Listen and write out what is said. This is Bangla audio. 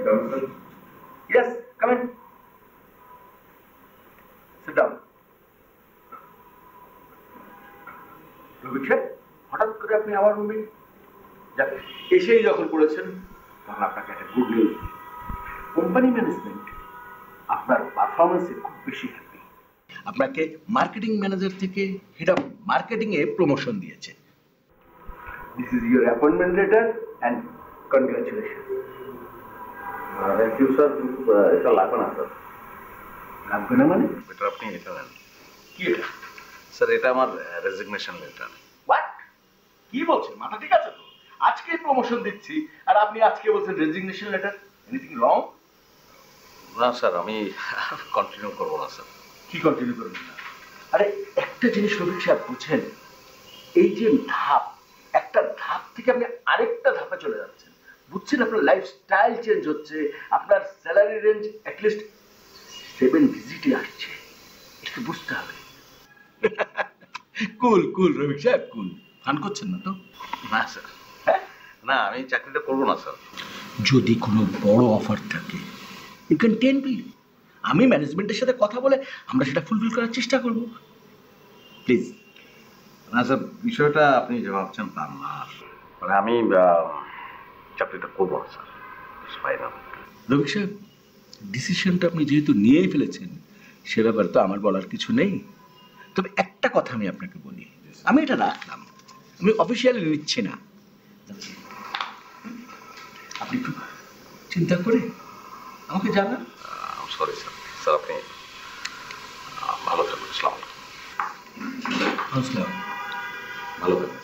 Yes, come in. Sit down. রবিক, হঠাৎ করে আপনি আমার রুমে এসেই যখন পড়েছেন তখন আপনাকে একটা গুড নিউজ। কোম্পানি ম্যানেজমেন্ট আপনার পারফরমেন্সে খুব বেশি হ্যাপি। আপনাকে মার্কেটিং ম্যানেজার থেকে হেড অফ মার্কেটিং এ প্রমোশন দিয়েছে। This is your appointment letter and congratulation. Thank you sir, কিন্তু এটা লাগবে না স্যার। লাগবে না মানে? এটা আপনি এটা নেন। কি এটা? স্যার এটা আমার রেজিগনেশন লেটার। হোয়াট? কি বলছেন? মাথা ঠিক আছে তো? আজকে প্রমোশন দিচ্ছি আর আপনি আজকে বলছেন রেজিগনেশন লেটার। Anything wrong? না স্যার, আমি কন্টিনিউ করবো না স্যার। কি কন্টিনিউ করবেন না? আরে একটা জিনিস রবিক সাহেব বুঝছেন, এই যে ধাপ, একটা ধাপ থেকে আপনি আরেকটা ধাপে চলে যাচ্ছেন, বুঝছেন? আপনার লাইফস্টাইল চেঞ্জ হচ্ছে, আপনার স্যালারি রেঞ্জ অ্যাটলিস্ট 7 ডিজিটে আসছে। এটা বুঝতে হবে। কুল কুল রবিক সাহেব, কুল। ফান করছেন না তো? না স্যার, হ্যাঁ, না আমি চাকরিটা করবো না স্যার। যদি কোনো বড় অফার থাকে ইউ ক্যান টেন মি। আমি ম্যানেজমেন্টের সাথে কথা বলে আমরা সেটা ফুলফিল করার চেষ্টা করব। প্লিজ। না স্যার, বিষয়টা আপনি যে ভাবছেন তা না। মানে আমি চাকরিটা করবো না স্যার, ফাইনাল। রবিক সাহেব, ডিসিশনটা আপনি যেহেতু নিয়েই ফেলেছেন সে ব্যাপারে তো আমার বলার কিছু নেই। তবে একটা কথা আমি আপনাকে বলি, আমি এটা রাখলাম, আমি অফিসিয়ালি নিচ্ছি না। আপনি একটু চিন্তা করে আমাকে জানান। Sorry sir. স্যার আপনি ভালো থাকবেন। আসসালামু আলাইকুম। আসসালাম। ভালো থাকবেন।